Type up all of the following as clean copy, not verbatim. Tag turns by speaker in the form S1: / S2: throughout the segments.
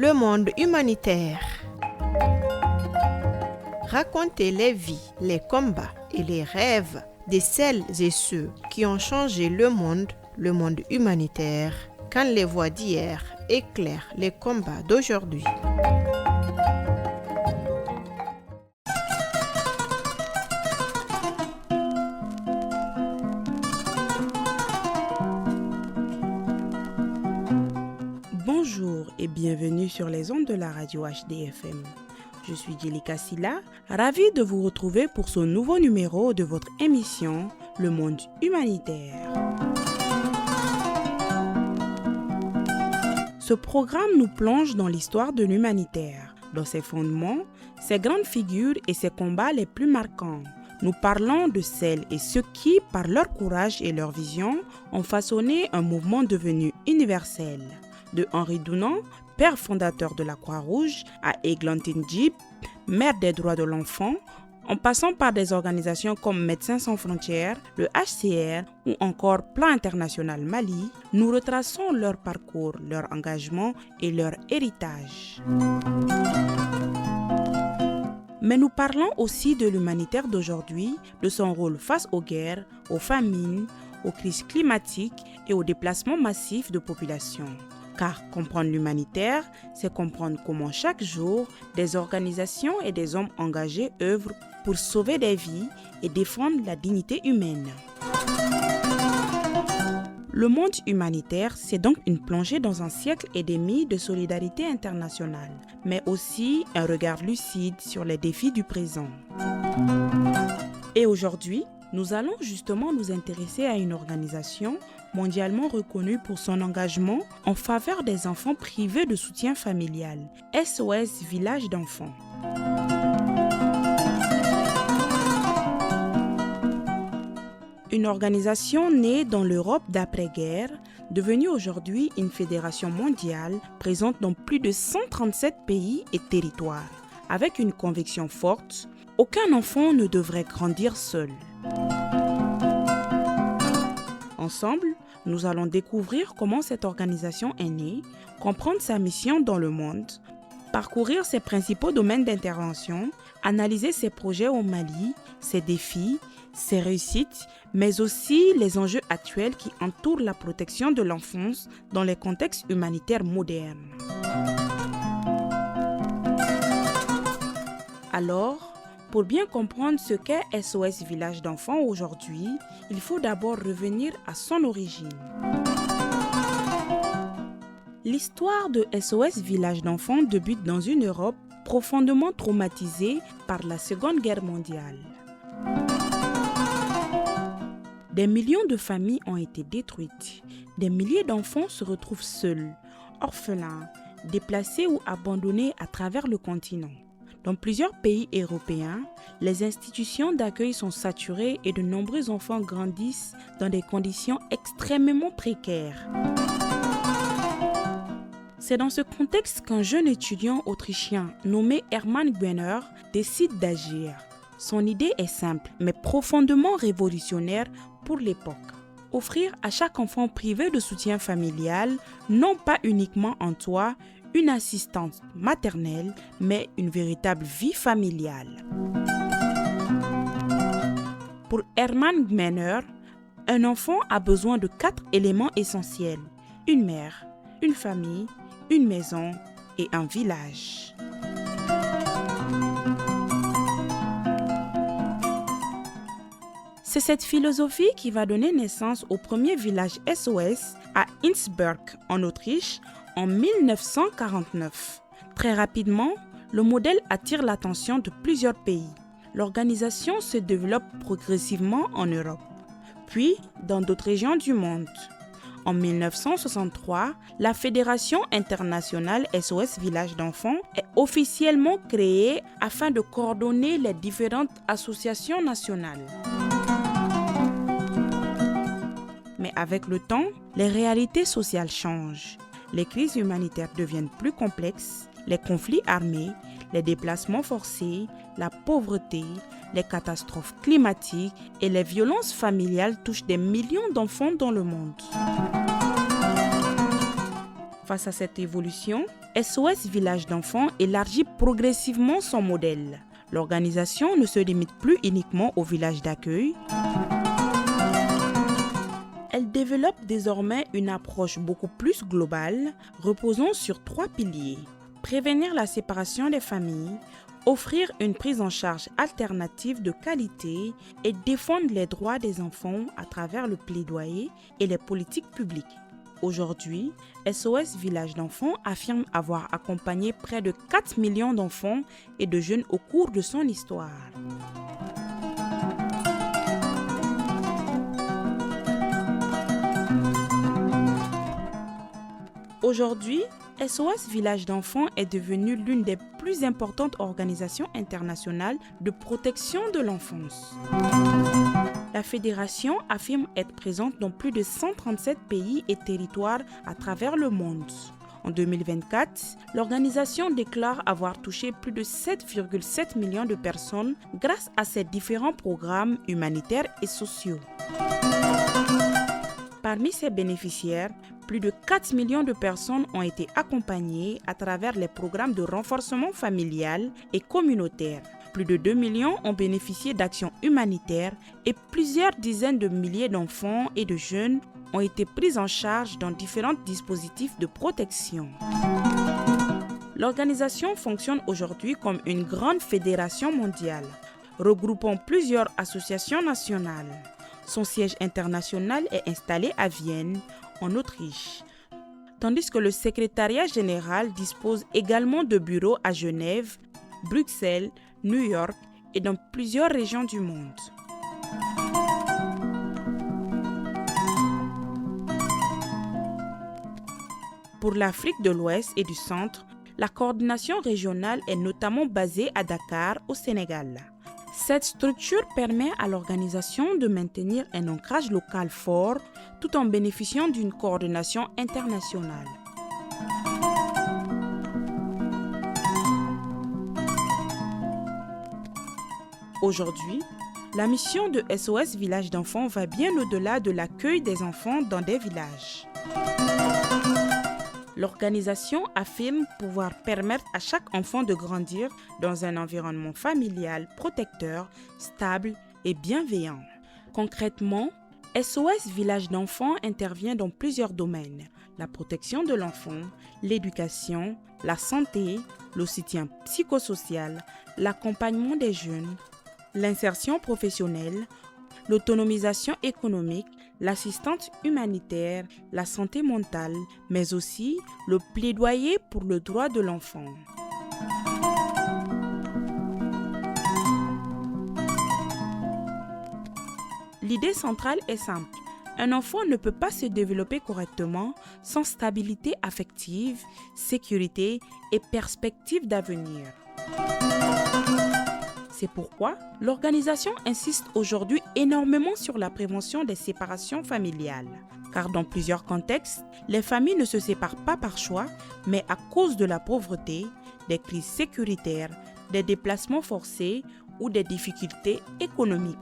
S1: Le monde humanitaire. Racontez les vies, les combats et les rêves de celles et ceux qui ont changé le monde humanitaire, quand les voix d'hier éclairent les combats d'aujourd'hui.
S2: Bonjour et bienvenue sur les ondes de la radio HDFM. Je suis Jelika Silla, ravie de vous retrouver pour ce nouveau numéro de votre émission Le monde humanitaire. Ce programme nous plonge dans l'histoire de l'humanitaire, dans ses fondements, ses grandes figures et ses combats les plus marquants. Nous parlons de celles et ceux qui, par leur courage et leur vision, ont façonné un mouvement devenu universel. De Henri Dunant, père fondateur de la Croix-Rouge, à Eglantine Diop, mère des droits de l'enfant, en passant par des organisations comme Médecins sans frontières, le HCR ou encore Plan International Mali, nous retraçons leur parcours, leur engagement et leur héritage. Mais nous parlons aussi de l'humanitaire d'aujourd'hui, de son rôle face aux guerres, aux famines, aux crises climatiques et aux déplacements massifs de population. Car comprendre l'humanitaire, c'est comprendre comment chaque jour, des organisations et des hommes engagés œuvrent pour sauver des vies et défendre la dignité humaine. Le monde humanitaire, c'est donc une plongée dans un siècle et demi de solidarité internationale, mais aussi un regard lucide sur les défis du présent. Et aujourd'hui, nous allons justement nous intéresser à une organisation mondialement reconnue pour son engagement en faveur des enfants privés de soutien familial, SOS Village d'enfants. Une organisation née dans l'Europe d'après-guerre, devenue aujourd'hui une fédération mondiale présente dans plus de 137 pays et territoires, avec une conviction forte: aucun enfant ne devrait grandir seul. Ensemble, nous allons découvrir comment cette organisation est née, comprendre sa mission dans le monde, parcourir ses principaux domaines d'intervention, analyser ses projets au Mali, ses défis, ses réussites, mais aussi les enjeux actuels qui entourent la protection de l'enfance dans les contextes humanitaires modernes. Alors, pour bien comprendre ce qu'est SOS Village d'enfants aujourd'hui, il faut d'abord revenir à son origine. L'histoire de SOS Village d'enfants débute dans une Europe profondément traumatisée par la Seconde Guerre mondiale. Des millions de familles ont été détruites. Des milliers d'enfants se retrouvent seuls, orphelins, déplacés ou abandonnés à travers le continent. Dans plusieurs pays européens, les institutions d'accueil sont saturées et de nombreux enfants grandissent dans des conditions extrêmement précaires. C'est dans ce contexte qu'un jeune étudiant autrichien nommé Hermann Gmeiner décide d'agir. Son idée est simple, mais profondément révolutionnaire pour l'époque. Offrir à chaque enfant privé de soutien familial, non pas uniquement un toit, une assistance maternelle, mais une véritable vie familiale. Pour Hermann Gmeiner, un enfant a besoin de 4 éléments essentiels: une mère, une famille, une maison et un village. C'est cette philosophie qui va donner naissance au premier village SOS à Innsbruck, en Autriche, en 1949. Très rapidement, le modèle attire l'attention de plusieurs pays. L'organisation se développe progressivement en Europe, puis dans d'autres régions du monde. En 1963, la Fédération internationale SOS Village d'enfants est officiellement créée afin de coordonner les différentes associations nationales. Mais avec le temps, les réalités sociales changent. Les crises humanitaires deviennent plus complexes, les conflits armés, les déplacements forcés, la pauvreté, les catastrophes climatiques et les violences familiales touchent des millions d'enfants dans le monde. Face à cette évolution, SOS Village d'enfants élargit progressivement son modèle. L'organisation ne se limite plus uniquement au village d'accueil. Elle développe désormais une approche beaucoup plus globale, reposant sur 3 piliers. Prévenir la séparation des familles, offrir une prise en charge alternative de qualité et défendre les droits des enfants à travers le plaidoyer et les politiques publiques. Aujourd'hui, SOS Village d'enfants affirme avoir accompagné près de 4 millions d'enfants et de jeunes au cours de son histoire. Aujourd'hui, SOS Village d'enfants est devenu l'une des plus importantes organisations internationales de protection de l'enfance. La fédération affirme être présente dans plus de 137 pays et territoires à travers le monde. En 2024, l'organisation déclare avoir touché plus de 7,7 millions de personnes grâce à ses différents programmes humanitaires et sociaux. Parmi ses bénéficiaires, plus de 4 millions de personnes ont été accompagnées à travers les programmes de renforcement familial et communautaire. Plus de 2 millions ont bénéficié d'actions humanitaires et plusieurs dizaines de milliers d'enfants et de jeunes ont été pris en charge dans différents dispositifs de protection. L'organisation fonctionne aujourd'hui comme une grande fédération mondiale, regroupant plusieurs associations nationales. Son siège international est installé à Vienne, en Autriche, tandis que le secrétariat général dispose également de bureaux à Genève, Bruxelles, New York et dans plusieurs régions du monde. Pour l'Afrique de l'Ouest et du Centre, la coordination régionale est notamment basée à Dakar, au Sénégal. Cette structure permet à l'organisation de maintenir un ancrage local fort tout en bénéficiant d'une coordination internationale. Aujourd'hui, la mission de SOS Village d'enfants va bien au-delà de l'accueil des enfants dans des villages. L'organisation affirme pouvoir permettre à chaque enfant de grandir dans un environnement familial protecteur, stable et bienveillant. Concrètement, SOS Village d'enfants intervient dans plusieurs domaines: la protection de l'enfant, l'éducation, la santé, le soutien psychosocial, l'accompagnement des jeunes, l'insertion professionnelle, l'autonomisation économique, l'assistance humanitaire, la santé mentale, mais aussi le plaidoyer pour le droit de l'enfant. L'idée centrale est simple. Un enfant ne peut pas se développer correctement sans stabilité affective, sécurité et perspective d'avenir. C'est pourquoi l'organisation insiste aujourd'hui énormément sur la prévention des séparations familiales. Car dans plusieurs contextes, les familles ne se séparent pas par choix, mais à cause de la pauvreté, des crises sécuritaires, des déplacements forcés ou des difficultés économiques.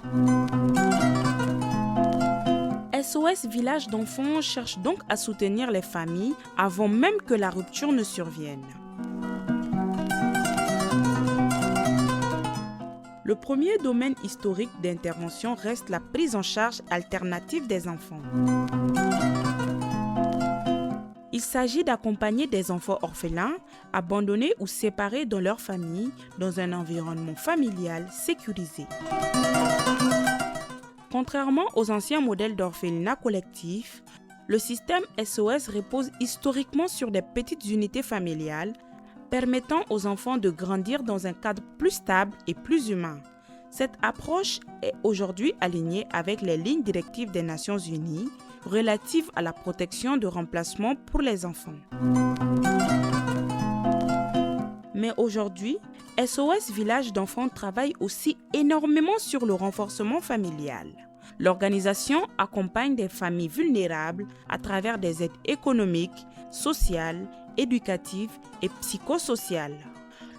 S2: SOS Village d'enfants cherche donc à soutenir les familles avant même que la rupture ne survienne. Le premier domaine historique d'intervention reste la prise en charge alternative des enfants. Il s'agit d'accompagner des enfants orphelins, abandonnés ou séparés de leur famille dans un environnement familial sécurisé. Contrairement aux anciens modèles d'orphelinat collectif, le système SOS repose historiquement sur des petites unités familiales permettant aux enfants de grandir dans un cadre plus stable et plus humain. Cette approche est aujourd'hui alignée avec les lignes directives des Nations Unies relatives à la protection de remplacement pour les enfants. Mais aujourd'hui, SOS Village d'enfants travaille aussi énormément sur le renforcement familial. L'organisation accompagne des familles vulnérables à travers des aides économiques, sociales, éducatives et psychosociales.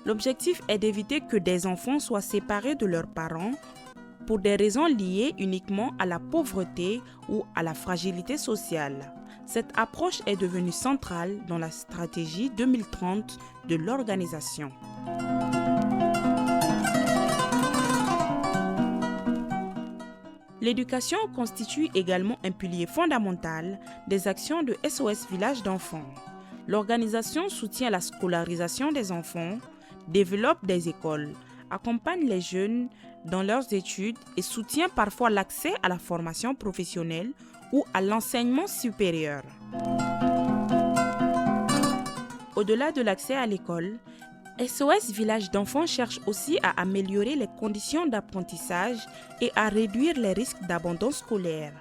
S2: L'objectif est d'éviter que des enfants soient séparés de leurs parents pour des raisons liées uniquement à la pauvreté ou à la fragilité sociale. Cette approche est devenue centrale dans la stratégie 2030 de l'organisation. L'éducation constitue également un pilier fondamental des actions de SOS Village d'enfants. L'organisation soutient la scolarisation des enfants, développe des écoles, accompagne les jeunes dans leurs études et soutient parfois l'accès à la formation professionnelle ou à l'enseignement supérieur. Au-delà de l'accès à l'école, SOS Village d'enfants cherche aussi à améliorer les conditions d'apprentissage et à réduire les risques d'abandon scolaire,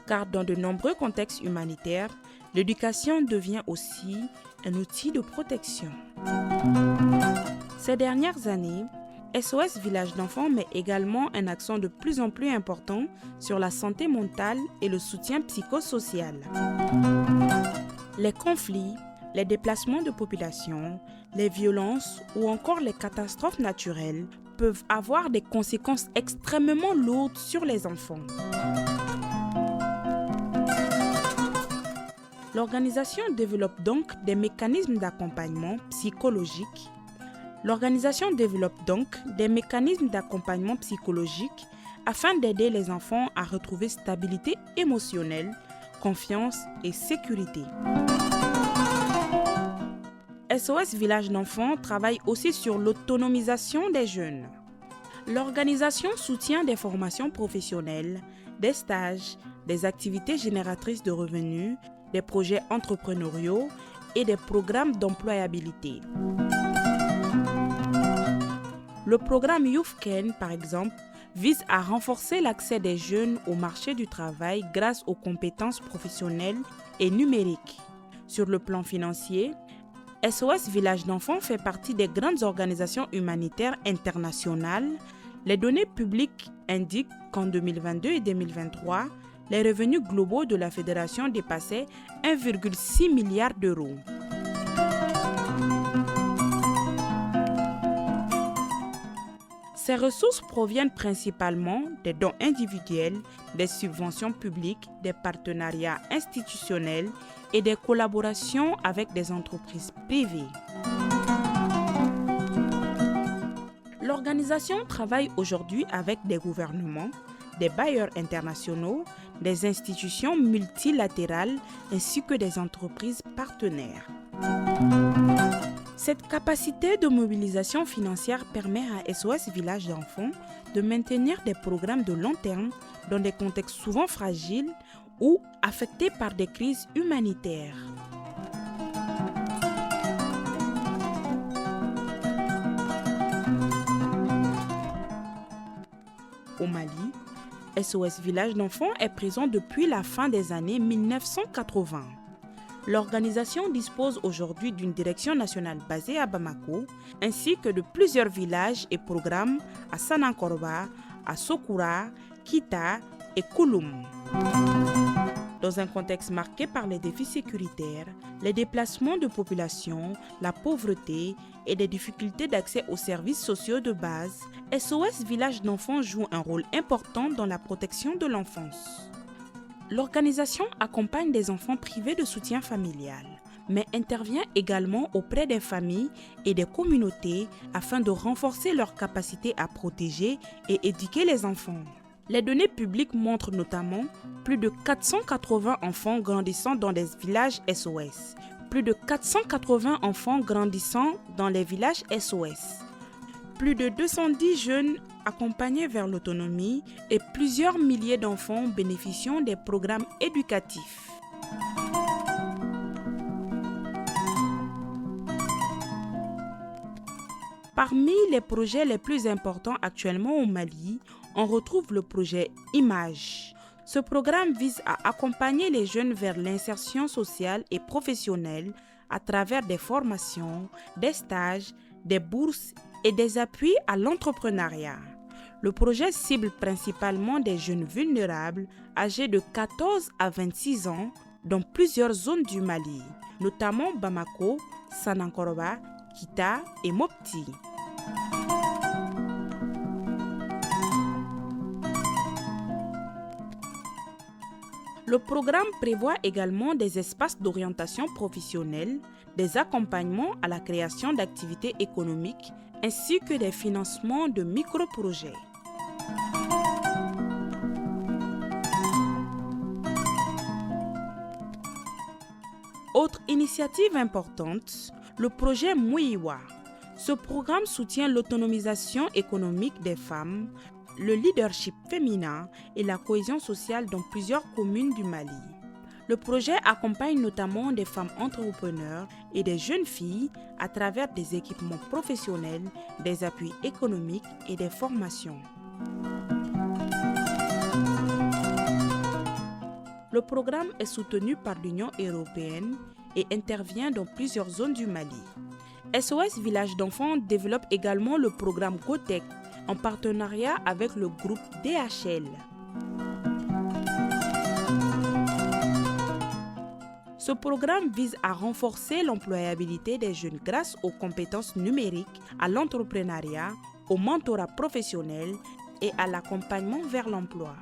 S2: car dans de nombreux contextes humanitaires, l'éducation devient aussi un outil de protection. Ces dernières années, SOS Village d'enfants met également un accent de plus en plus important sur la santé mentale et le soutien psychosocial. Les conflits, les déplacements de population, les violences ou encore les catastrophes naturelles peuvent avoir des conséquences extrêmement lourdes sur les enfants. L'organisation développe donc des mécanismes d'accompagnement psychologique. Afin d'aider les enfants à retrouver stabilité émotionnelle, confiance et sécurité. SOS Village d'enfants travaille aussi sur l'autonomisation des jeunes. L'organisation soutient des formations professionnelles, des stages, des activités génératrices de revenus, des projets entrepreneuriaux et des programmes d'employabilité. Le programme YouthCan, par exemple, vise à renforcer l'accès des jeunes au marché du travail grâce aux compétences professionnelles et numériques. Sur le plan financier, SOS Village d'enfants fait partie des grandes organisations humanitaires internationales. Les données publiques indiquent qu'en 2022 et 2023, les revenus globaux de la fédération dépassaient 1,6 milliard d'euros. Ces ressources proviennent principalement des dons individuels, des subventions publiques, des partenariats institutionnels et des collaborations avec des entreprises privées. L'organisation travaille aujourd'hui avec des gouvernements, des bailleurs internationaux, des institutions multilatérales ainsi que des entreprises partenaires. Cette capacité de mobilisation financière permet à SOS Village d'enfants de maintenir des programmes de long terme dans des contextes souvent fragiles ou affectés par des crises humanitaires. Au Mali, SOS Village d'enfants est présent depuis la fin des années 1980. L'organisation dispose aujourd'hui d'une direction nationale basée à Bamako, ainsi que de plusieurs villages et programmes à Sanankorba, à Sokoura, Kita et Kouloum. Dans un contexte marqué par les défis sécuritaires, les déplacements de population, la pauvreté et des difficultés d'accès aux services sociaux de base, SOS Village d'enfants joue un rôle important dans la protection de l'enfance. L'organisation accompagne des enfants privés de soutien familial, mais intervient également auprès des familles et des communautés afin de renforcer leur capacité à protéger et éduquer les enfants. Les données publiques montrent notamment plus de 480 enfants grandissant dans des villages SOS, plus de 480 enfants grandissant dans les villages SOS, plus de 210 jeunes accompagnés vers l'autonomie et plusieurs milliers d'enfants bénéficiant des programmes éducatifs. Parmi les projets les plus importants actuellement au Mali, on retrouve le projet IMAGE. Ce programme vise à accompagner les jeunes vers l'insertion sociale et professionnelle à travers des formations, des stages, des bourses et des appuis à l'entrepreneuriat. Le projet cible principalement des jeunes vulnérables âgés de 14 à 26 ans dans plusieurs zones du Mali, notamment Bamako, Sanankorba, Kita et Mopti. Le programme prévoit également des espaces d'orientation professionnelle, des accompagnements à la création d'activités économiques ainsi que des financements de micro-projets. Autre initiative importante, le projet Muiwa. Ce programme soutient l'autonomisation économique des femmes, le leadership féminin et la cohésion sociale dans plusieurs communes du Mali. Le projet accompagne notamment des femmes entrepreneurs et des jeunes filles à travers des équipements professionnels, des appuis économiques et des formations. Le programme est soutenu par l'Union européenne et intervient dans plusieurs zones du Mali. SOS Village d'enfants développe également le programme GoTech en partenariat avec le groupe DHL. Ce programme vise à renforcer l'employabilité des jeunes grâce aux compétences numériques, à l'entrepreneuriat, au mentorat professionnel et à l'accompagnement vers l'emploi.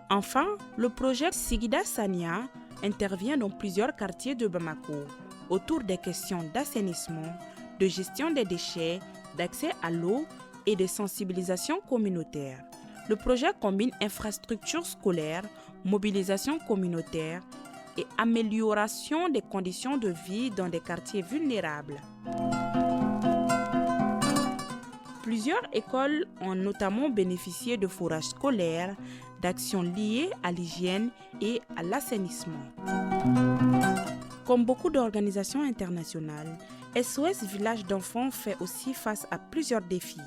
S2: Enfin, le projet Sigida Sania intervient dans plusieurs quartiers de Bamako autour des questions d'assainissement, de gestion des déchets, d'accès à l'eau et de sensibilisation communautaire. Le projet combine infrastructures scolaires, mobilisation communautaire et amélioration des conditions de vie dans des quartiers vulnérables. Plusieurs écoles ont notamment bénéficié de forages scolaires, d'actions liées à l'hygiène et à l'assainissement. Comme beaucoup d'organisations internationales, SOS Village d'enfants fait aussi face à plusieurs défis.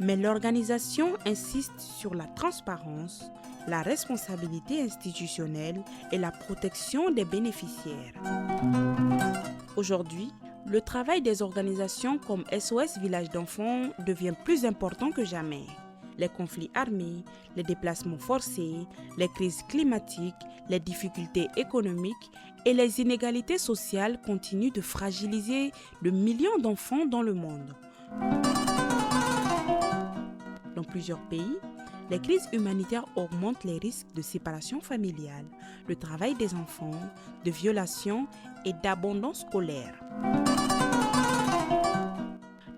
S2: Mais l'organisation insiste sur la transparence, la responsabilité institutionnelle et la protection des bénéficiaires. Aujourd'hui, le travail des organisations comme SOS Village d'enfants devient plus important que jamais. Les conflits armés, les déplacements forcés, les crises climatiques, les difficultés économiques et les inégalités sociales continuent de fragiliser de millions d'enfants dans le monde. Dans plusieurs pays, les crises humanitaires augmentent les risques de séparation familiale, de travail des enfants, de violations et d'abandon scolaire.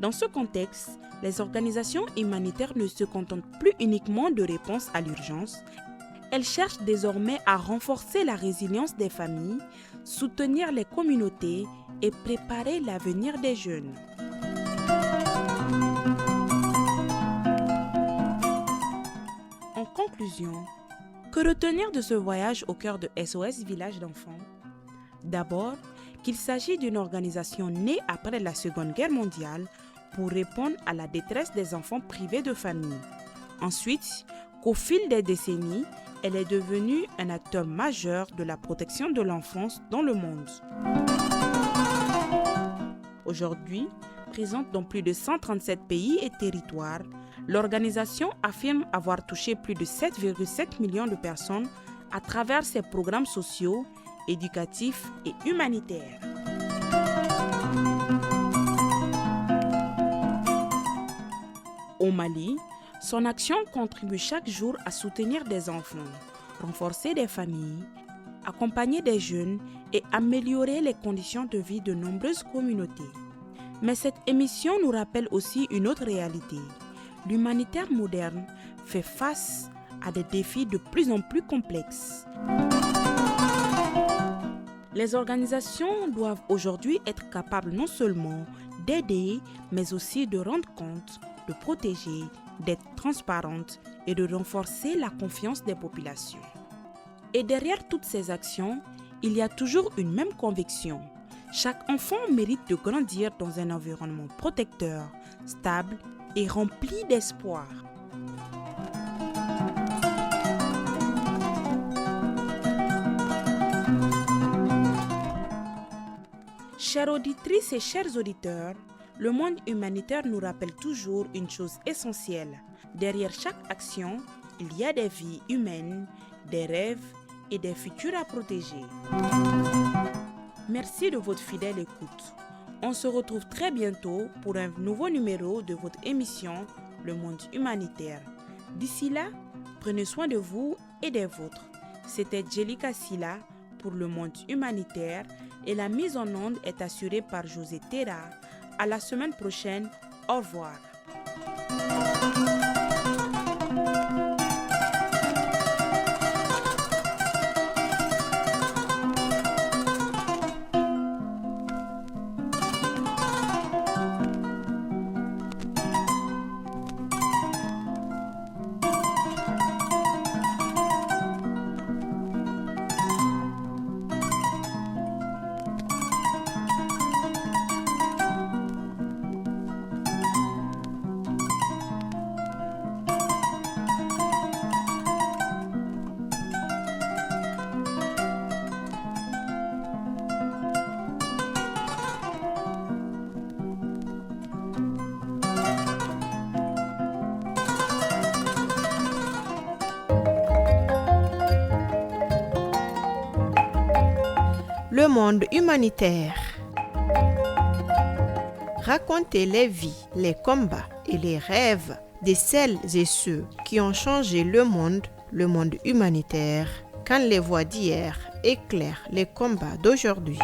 S2: Dans ce contexte, les organisations humanitaires ne se contentent plus uniquement de réponses à l'urgence. Elles cherchent désormais à renforcer la résilience des familles, soutenir les communautés et préparer l'avenir des jeunes. En conclusion, que retenir de ce voyage au cœur de SOS Village d'enfants ? D'abord, qu'il s'agit d'une organisation née après la Seconde Guerre mondiale pour répondre à la détresse des enfants privés de famille. Ensuite, qu'au fil des décennies, elle est devenue un acteur majeur de la protection de l'enfance dans le monde. Aujourd'hui, présente dans plus de 137 pays et territoires, l'organisation affirme avoir touché plus de 7,7 millions de personnes à travers ses programmes sociaux, éducatifs et humanitaires. Au Mali, son action contribue chaque jour à soutenir des enfants, renforcer des familles, accompagner des jeunes et améliorer les conditions de vie de nombreuses communautés. Mais cette émission nous rappelle aussi une autre réalité. L'humanitaire moderne fait face à des défis de plus en plus complexes. Les organisations doivent aujourd'hui être capables non seulement d'aider, mais aussi de rendre compte, de protéger, d'être transparentes et de renforcer la confiance des populations. Et derrière toutes ces actions, il y a toujours une même conviction. Chaque enfant mérite de grandir dans un environnement protecteur, stable et rempli d'espoir. Chères auditrices et chers auditeurs, le monde humanitaire nous rappelle toujours une chose essentielle. Derrière chaque action, il y a des vies humaines, des rêves et des futurs à protéger. Merci de votre fidèle écoute. On se retrouve très bientôt pour un nouveau numéro de votre émission Le Monde Humanitaire. D'ici là, prenez soin de vous et des vôtres. C'était Jelika Silla pour le monde humanitaire et la mise en onde est assurée par José Terra. À la semaine prochaine. Au revoir.
S1: Le monde humanitaire. Racontez les vies, les combats et les rêves de celles et ceux qui ont changé le monde humanitaire, quand les voix d'hier éclairent les combats d'aujourd'hui.